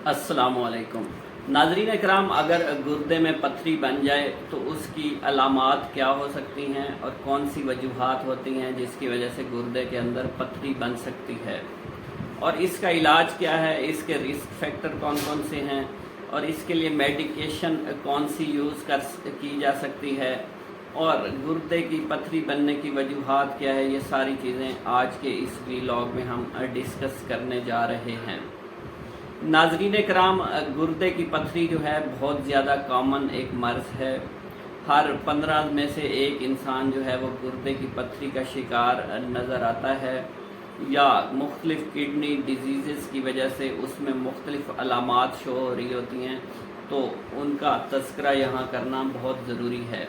अस्सलामुअलैकुम नाज़रीन इकराम, अगर गुर्दे में पथरी बन जाए तो उसकी अलामात क्या हो सकती हैं और कौन सी वजूहात होती हैं जिसकी वजह से गुर्दे के अंदर पथरी बन सकती है, और इसका इलाज क्या है, इसके रिस्क फैक्टर कौन कौन से हैं और इसके लिए मेडिकेशन कौन सी यूज़ की जा सकती है, और गुर्दे की पथरी बनने की वजूहात क्या है, ये सारी चीज़ें आज के इस व्लॉग में हम डिस्कस करने जा रहे हैं। नाज़रीन कराम, गुर्दे की पथरी जो है बहुत ज़्यादा कॉमन एक मर्ज़ है। हर 15 में से एक इंसान जो है वो गुर्दे की पथरी का शिकार नज़र आता है, या मुख्तलिफ़ किडनी डिजीज़ की वजह से उसमें मुख्तलिफ़ अलामात शो हो रही होती हैं, तो उनका तज़किरा यहाँ करना बहुत ज़रूरी है।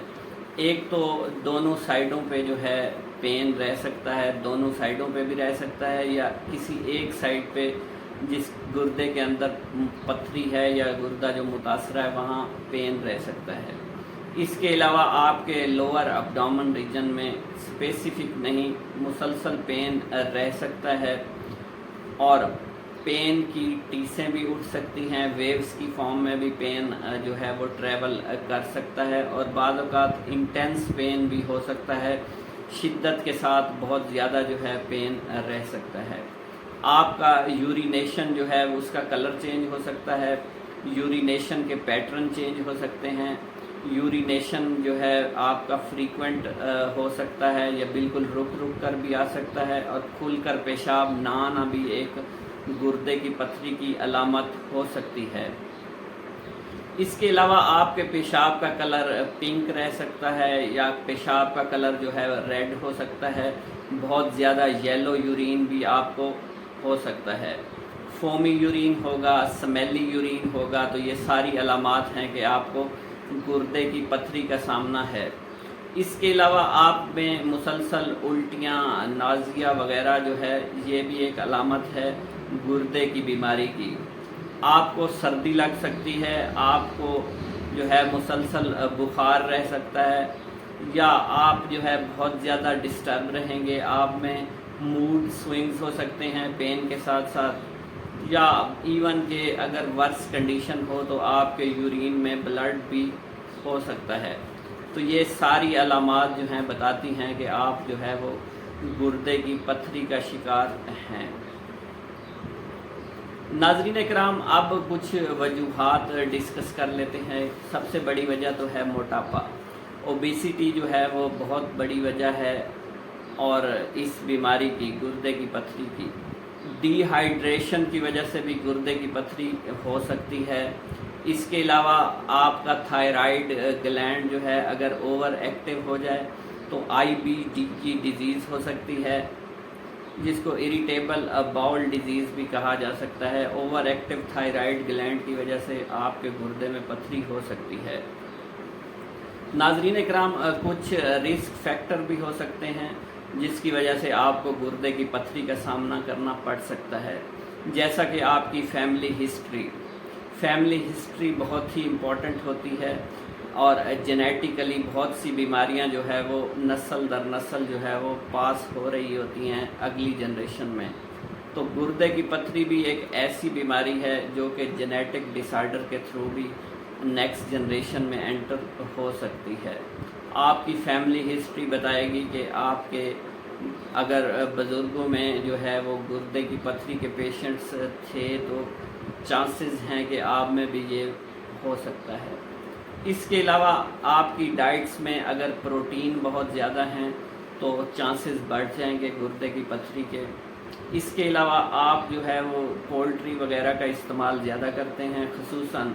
एक तो दोनों साइडों पे जो है पेन रह सकता है, दोनों साइडों पे भी रह सकता है, या किसी एक साइड पे जिस गुर्दे के अंदर पथरी है या गुर्दा जो मुतासरा है वहाँ पेन रह सकता है। इसके अलावा आपके लोअर अब्डोमेन रीजन में स्पेसिफिक नहीं मुसलसल पेन रह सकता है, और पेन की टीसें भी उठ सकती हैं, वेव्स की फॉर्म में भी पेन जो है वो ट्रैवल कर सकता है, और बाद औक़ात इंटेंस पेन भी हो सकता है, शिद्दत के साथ बहुत ज़्यादा जो है पेन रह सकता है। आपका यूरिनेशन जो है उसका कलर चेंज हो सकता है, यूरिनेशन के पैटर्न चेंज हो सकते हैं, यूरिनेशन जो है आपका फ्रीक्वेंट हो सकता है या बिल्कुल रुक रुक कर भी आ सकता है, और खुलकर पेशाब ना आना भी एक गुर्दे की पथरी की अलामत हो सकती है। इसके अलावा आपके पेशाब का कलर पिंक रह सकता है, या पेशाब का कलर जो है रेड हो सकता है, बहुत ज़्यादा येलो यूरिन भी आपको हो सकता है, फोमी यूरिन होगा, स्मेली यूरिन होगा। तो ये सारी अलामात हैं कि आपको गुर्दे की पथरी का सामना है। इसके अलावा आप में मुसलसल उल्टियाँ, नाज़िया वगैरह जो है ये भी एक अलामत है गुर्दे की बीमारी की। आपको सर्दी लग सकती है, आपको जो है मुसलसल बुखार रह सकता है, या आप जो है बहुत ज़्यादा डिस्टर्ब रहेंगे, आप में मूड स्विंग्स हो सकते हैं पेन के साथ साथ, या इवन के अगर वर्स कंडीशन हो तो आपके यूरिन में ब्लड भी हो सकता है। तो ये सारी अलामात जो हैं बताती हैं कि आप जो है वो गुर्दे की पथरी का शिकार हैं। नाज़रीन कराम, अब कुछ वजूहात डिस्कस कर लेते हैं। सबसे बड़ी वजह तो है मोटापा, ओबेसिटी जो है वो बहुत बड़ी वजह है, और इस बीमारी की गुर्दे की पथरी की डिहाइड्रेशन की वजह से भी गुर्दे की पथरी हो सकती है। इसके अलावा आपका थायराइड ग्लैंड जो है अगर ओवर एक्टिव हो जाए तो IBD की डिजीज़ हो सकती है, जिसको इरिटेबल बाउल डिजीज़ भी कहा जा सकता है। ओवर एक्टिव थायराइड ग्लैंड की वजह से आपके गुर्दे में पथरी हो सकती है। नाज़रीन इकराम, कुछ रिस्क फैक्टर भी हो सकते हैं जिसकी वजह से आपको गुर्दे की पथरी का सामना करना पड़ सकता है, जैसा कि आपकी फैमिली हिस्ट्री बहुत ही इम्पॉर्टेंट होती है, और जेनेटिकली बहुत सी बीमारियां जो है वो नस्ल दर नस्ल जो है वो पास हो रही होती हैं अगली जनरेशन में। तो गुर्दे की पथरी भी एक ऐसी बीमारी है जो कि जेनेटिक डिसऑर्डर के थ्रू भी नेक्स्ट जनरेशन में एंटर हो सकती है। आपकी फैमिली हिस्ट्री बताएगी कि आपके अगर बुज़ुर्गों में जो है वो गुर्दे की पथरी के पेशेंट्स थे तो चांसेस हैं कि आप में भी ये हो सकता है। इसके अलावा आपकी डाइट्स में अगर प्रोटीन बहुत ज़्यादा हैं तो चांसेस बढ़ जाएंगे गुर्दे की पथरी के। इसके अलावा आप जो है वो पोल्ट्री वगैरह का इस्तेमाल ज़्यादा करते हैं, ख़ुसूसन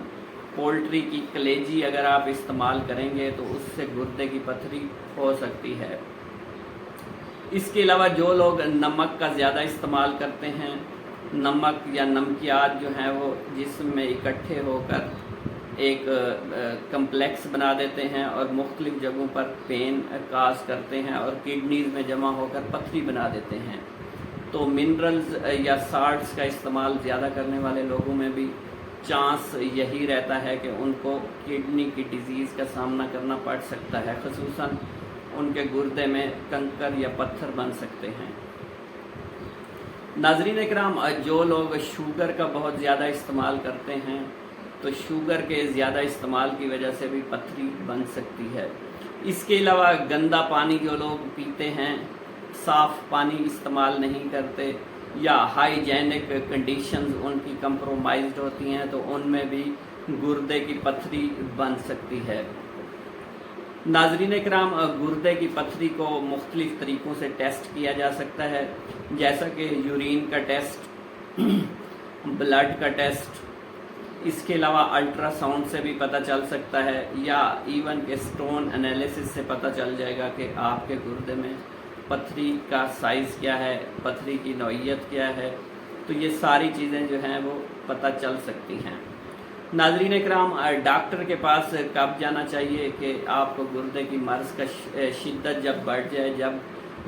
पोल्ट्री की कलेजी अगर आप इस्तेमाल करेंगे तो उससे गुर्दे की पथरी हो सकती है। इसके अलावा जो लोग नमक का ज़्यादा इस्तेमाल करते हैं, नमक या नमकियात जो हैं वो जिस्म में इकट्ठे होकर एक कम्प्लेक्स बना देते हैं और मुख्तलिफ़ जगहों पर पेन काज करते हैं और किडनीज़ में जमा होकर पथरी बना देते हैं। तो मिनरल्स या साल्ट्स का इस्तेमाल ज़्यादा करने वाले लोगों में भी चांस यही रहता है कि उनको किडनी की डिजीज़ का सामना करना पड़ सकता है, ख़ुसूसन उनके गुर्दे में कंकर या पत्थर बन सकते हैं। नाज़रीन इकराम, जो लोग शुगर का बहुत ज़्यादा इस्तेमाल करते हैं तो शुगर के ज़्यादा इस्तेमाल की वजह से भी पथरी बन सकती है। इसके अलावा गंदा पानी जो लोग पीते हैं, साफ़ पानी इस्तेमाल नहीं करते, या हाइजेनिक कंडीशंस उनकी कंप्रोमाइज्ड होती हैं तो उनमें भी गुर्दे की पथरी बन सकती है। नाज़रीन इकराम, गुर्दे की पथरी को मुख्तलिफ़ तरीक़ों से टेस्ट किया जा सकता है, जैसा कि यूरिन का टेस्ट, ब्लड का टेस्ट, इसके अलावा अल्ट्रासाउंड से भी पता चल सकता है, या इवन के स्टोन एनालिसिस से पता चल जाएगा कि आपके गुर्दे में पथरी का साइज़ क्या है, पथरी की नौइयत क्या है। तो ये सारी चीज़ें जो हैं वो पता चल सकती हैं। नाज़रीन इकराम, डॉक्टर के पास कब जाना चाहिए कि आपको गुर्दे की मर्ज़ का शिद्दत जब बढ़ जाए, जब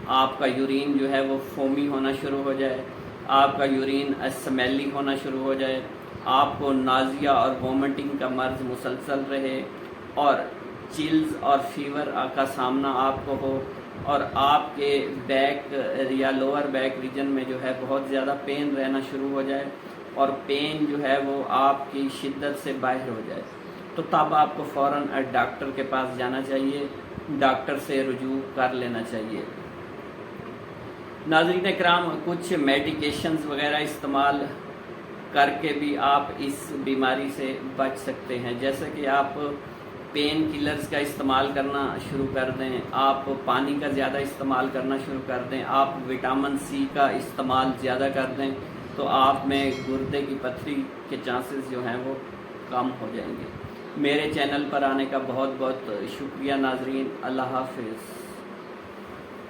आपका यूरिन जो है वो फोमी होना शुरू हो जाए, आपका यूरिन स्मेली होना शुरू हो जाए, आपको नाज़िया और वोमिटिंग का मर्ज़ मुसलसल रहे, और चिल्स और फीवर का सामना आपको हो, और आपके बैक या लोअर बैक रीजन में जो है बहुत ज़्यादा पेन रहना शुरू हो जाए, और पेन जो है वो आपकी शिद्दत से बाहर हो जाए, तो तब आपको फ़ौरन डॉक्टर के पास जाना चाहिए, डॉक्टर से रुजू कर लेना चाहिए। नाज़रीन इकराम, कुछ मेडिकेशंस वगैरह इस्तेमाल करके भी आप इस बीमारी से बच सकते हैं, जैसे कि आप पेन किलर्स का इस्तेमाल करना शुरू कर दें, आप पानी का ज़्यादा इस्तेमाल करना शुरू कर दें, आप विटामिन सी का इस्तेमाल ज़्यादा कर दें, तो आप में गुर्दे की पथरी के चांसेस जो हैं वो कम हो जाएंगे। मेरे चैनल पर आने का बहुत बहुत शुक्रिया नाज़रीन। अल्लाह हाफ़िज़।